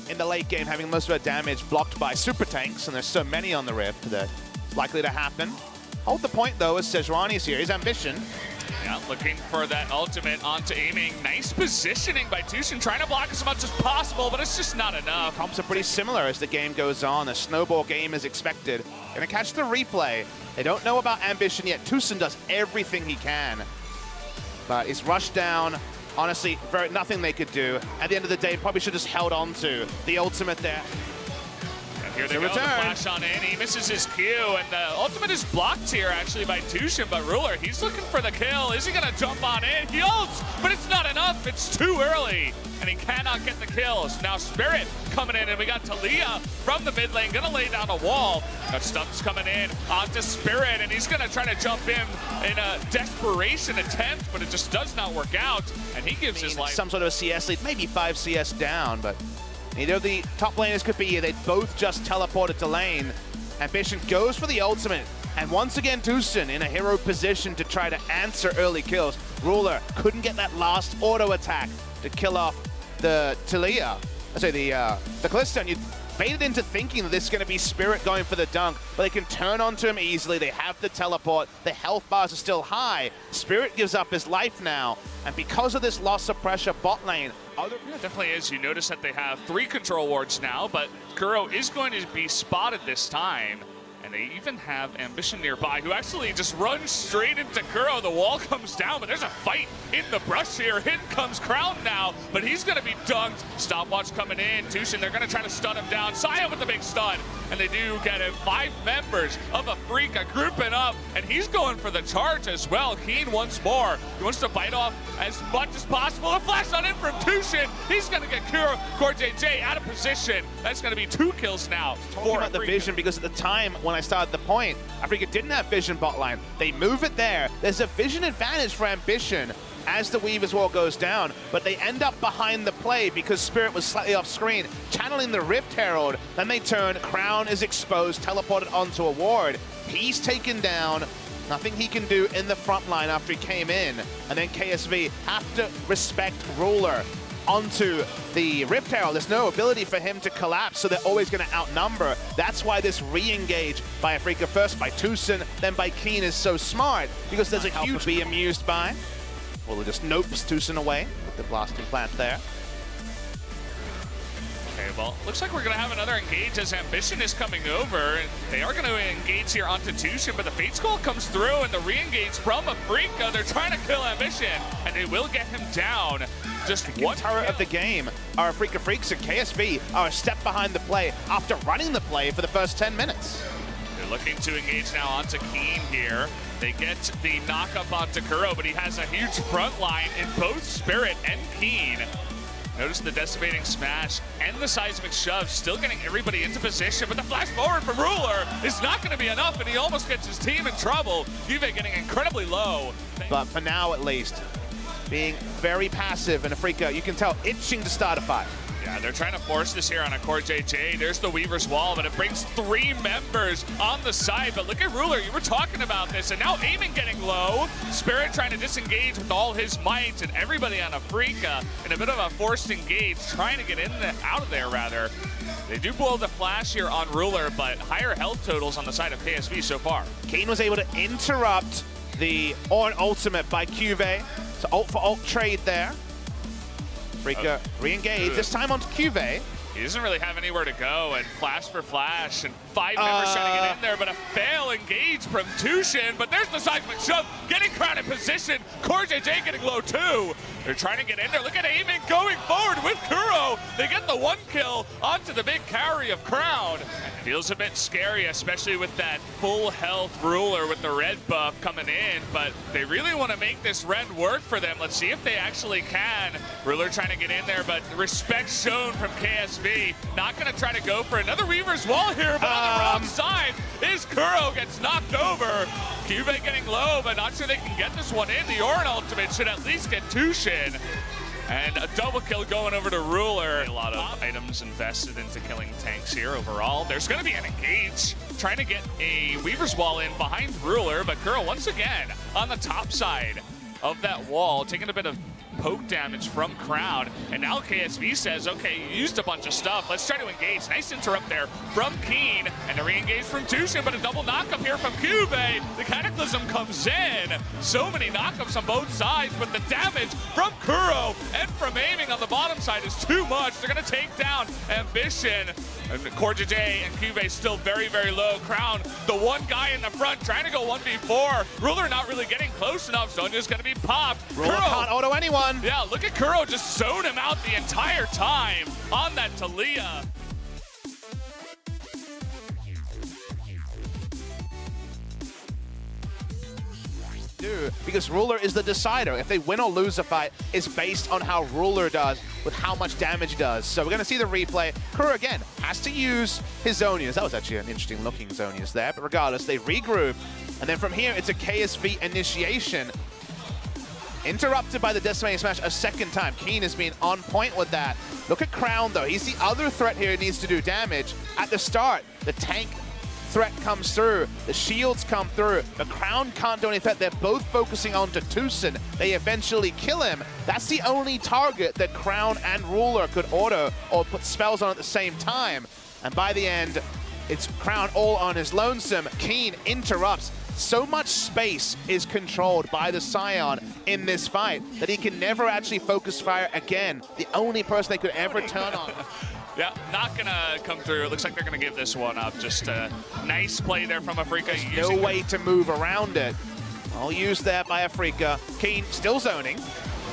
in the late game, having most of their damage blocked by super tanks, and there's so many on the Rift that it's likely to happen. Hold the point, though, as Sejuani's here. His ambition. Yeah, looking for that ultimate onto Aiming. Nice positioning by Tushin, trying to block as much as possible, but it's just not enough. Comps are pretty similar as the game goes on. A snowball game is expected. Gonna catch the replay. They don't know about ambition yet. Tushin does everything he can, but he's rushed down. Honestly, nothing they could do. At the end of the day, probably should have just held on to the ultimate there. Here they go, the flash on in, he misses his Q, and the ultimate is blocked here actually by Tushin, but Ruler, he's looking for the kill. Is he gonna jump on in? He ults, but it's not enough, it's too early, and he cannot get the kills. Now Spirit coming in, and we got Talia from the mid lane, gonna lay down a wall. Got Stumps coming in onto Spirit, and he's gonna try to jump in a desperation attempt, but it just does not work out, and he gives his life. Some sort of a CS lead, maybe 5 CS down, but neither of the top laners could be here. They both just teleported to lane. Ambition goes for the ultimate. And once again, Tushin in a hero position to try to answer early kills. Ruler couldn't get that last auto attack to kill off the Talia. The Callisto. You baited into thinking that this is going to be Spirit going for the dunk, but they can turn onto him easily. They have the teleport. The health bars are still high. Spirit gives up his life now. And because of this loss of pressure bot lane, yeah, definitely is. You notice that they have 3 control wards now, but Kuro is going to be spotted this time. And they even have Ambition nearby, who actually just runs straight into Kuro. The wall comes down, but there's a fight in the brush here. In comes Crown now, but he's going to be dunked. Stopwatch coming in. Tushin, they're going to try to stun him down. Saya with the big stun, and they do get him. 5 members of Afrika grouping up, and he's going for the charge as well. Keen once more. He wants to bite off as much as possible. A flash on in from Tushin. He's going to get Core JJ out of position. That's going to be 2 kills now. Talking about the vision, because at the time when I started the point, Afrika didn't have vision bot line. They move it there. There's a vision advantage for Ambition as the Weaver's Wall goes down, but they end up behind the play because Spirit was slightly off screen, channeling the Rift Herald. Then they turn, Crown is exposed, teleported onto a ward. He's taken down. Nothing he can do in the front line after he came in. And then KSV have to respect Ruler onto the Rift Herald. There's no ability for him to collapse, so they're always going to outnumber. That's why this re-engage by Afrika, first by Tushin, then by Keen, is so smart, because there's a huge to be amused by. Well, it just nopes Tushin away with the blasting plant there. Okay, well, looks like we're going to have another engage as Ambition is coming over. They are going to engage here onto Tushin, but the Fate Skull comes through, and the re-engage from Afrika. They're trying to kill Ambition, and they will get him down. Just one turret of the game are Afrika Freaks, and KSV are a step behind the play after running the play for the first 10 minutes. They're looking to engage now onto Keen here. They get the knock-up onto Kuro, but he has a huge front line in both Spirit and Keen. Notice the decimating smash and the seismic shove, still getting everybody into position, but the flash forward from Ruler is not going to be enough, and he almost gets his team in trouble. Juve getting incredibly low. But for now, at least, being very passive, and Afrika, you can tell, itching to start a fight. Yeah, they're trying to force this here on a Core JJ. There's the Weaver's Wall, but it brings 3 members on the side. But look at Ruler, you were talking about this, and now Aiming getting low. Spirit trying to disengage with all his might, and everybody on Afrika in a bit of a forced engage, trying to get out of there, rather. They do blow the flash here on Ruler, but higher health totals on the side of KSV so far. Keen was able to interrupt the ultimate by QV. So ult for ult trade there. Afrika re-engage, this time onto QV. He doesn't really have anywhere to go, and flash for flash, and 5 members trying to get in there, but a fail engage from Tushin, but there's the seismic shove, getting Crown in position. Core JJ getting low too. They're trying to get in there. Look at Aiming going forward with Kuro. They get the 1 kill onto the big carry of Crown. Feels a bit scary, especially with that full health Ruler with the red buff coming in, but they really want to make this red work for them. Let's see if they actually can. Ruler trying to get in there, but respect shown from KSV. Not going to try to go for another Weaver's Wall here, but on the wrong side is Kuro, gets knocked over. Cube getting low, but not sure they can get this one in. The Orin ultimate should at least get Tushin. And a double kill going over to Ruler. A lot of items invested into killing tanks here overall. There's going to be an engage, trying to get a Weaver's Wall in behind Ruler, but Kuro once again on the top side of that wall, taking a bit of poke damage from Crown. And now KSV says, okay, you used a bunch of stuff. Let's try to engage. Nice interrupt there from Keen. And a re-engage from Tushin, but a double knock-up here from KSV. The Cataclysm comes in. So many knock-ups on both sides, but the damage from Kuro and from Aiming on the bottom side is too much. They're going to take down Ambition. And KSV and KSV still very, very low. Crown, the one guy in the front, trying to go 1v4. Ruler not really getting close enough. Zonya's going to be popped. Ruler can't auto anyone. Yeah, look at Kuro just zone him out the entire time on that Talia. Because Ruler is the decider. If they win or lose a fight, it's based on how Ruler does with how much damage he does. So we're going to see the replay. Kuro, again, has to use his Zonias. That was actually an interesting looking Zonias there. But regardless, they regroup. And then from here, it's a KSV initiation. Interrupted by the Decimating Smash a second time. Keen has been on point with that. Look at Crown, though. He's the other threat here who needs to do damage. At the start, the tank threat comes through, the shields come through, the Crown can't do any threat. They're both focusing on Tucson. They eventually kill him. That's the only target that Crown and Ruler could auto or put spells on at the same time. And by the end, it's Crown all on his lonesome. Keen interrupts. So much space is controlled by the Scion in this fight that he can never actually focus fire again. The only person they could ever turn on. Yeah, not gonna come through. It looks like they're gonna give this one up. Just a nice play there from Afrika. No way to move around it. All used there by Afrika. Keen still zoning.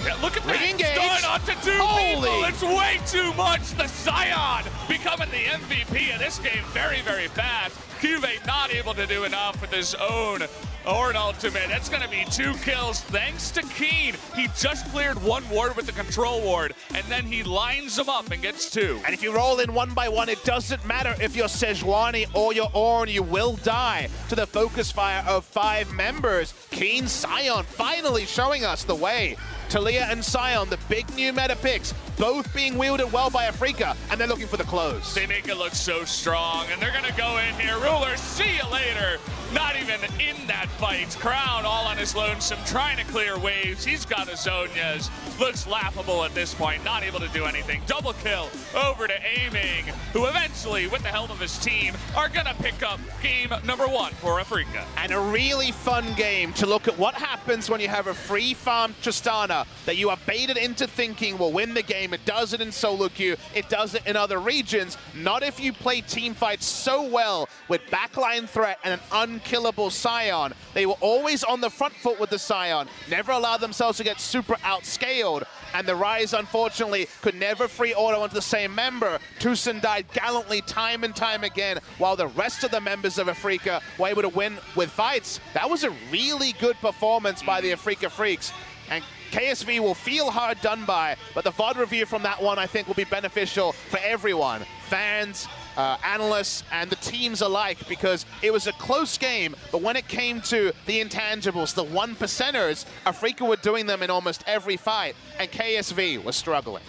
Yeah, look at that. Re-engage. Stun onto two people. It's way too much. The Scion becoming the MVP of this game very, very fast. KSV not able to do enough with his own Ornn ultimate. That's going to be 2 kills thanks to Keen. He just cleared 1 ward with the control ward, and then he lines them up and gets 2. And if you roll in 1 by 1, it doesn't matter if you're Sejuani or you're Ornn, you will die to the focus fire of 5 members. Keen, Scion finally showing us the way. Talia and Scion, the big new meta picks, both being wielded well by Afrika, and they're looking for the close. They make it look so strong, and they're going to go in here. Ruler, see you later. Not even in that fight. Crown all on his lonesome, trying to clear waves. He's got his Zonias. Looks laughable at this point, not able to do anything. Double kill over to Aiming, who eventually, with the help of his team, are going to pick up game number 1 for Afrika. And a really fun game to look at what happens when you have a free farm Tristana that you are baited into thinking will win the game. It does it in solo queue, it does it in other regions. Not if you play team fights so well with backline threat and an unkillable Scion. They were always on the front foot with the Scion, never allowed themselves to get super outscaled. And the Rise, unfortunately, could never free auto onto the same member. Tucson died gallantly time and time again, while the rest of the members of Afrika were able to win with fights. That was a really good performance by the Afrika Freaks. And KSV will feel hard done by, but the VOD review from that one, I think, will be beneficial for everyone. Fans, analysts, and the teams alike, because it was a close game, but when it came to the intangibles, the 1%ers, Afrika were doing them in almost every fight, and KSV was struggling.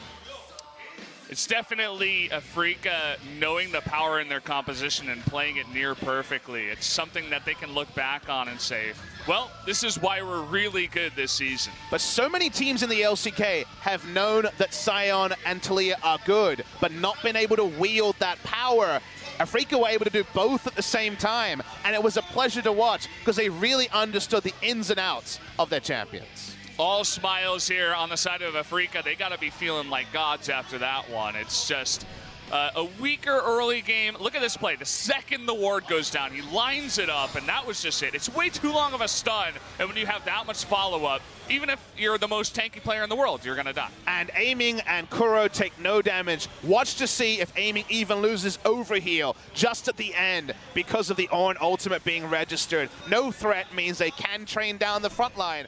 It's definitely Afrika knowing the power in their composition and playing it near perfectly. It's something that they can look back on and say, well, this is why we're really good this season. But so many teams in the LCK have known that Scion and Talia are good, but not been able to wield that power. Afrika were able to do both at the same time, and it was a pleasure to watch because they really understood the ins and outs of their champions. All smiles here on the side of Afrika. They got to be feeling like gods after that one. It's just a weaker early game. Look at this play. The second the ward goes down, he lines it up, and that was just it. It's way too long of a stun, and when you have that much follow-up, even if you're the most tanky player in the world, you're going to die. And Aiming and Kuro take no damage. Watch to see if Aiming even loses overheal just at the end because of the Ornn ultimate being registered. No threat means they can train down the front line.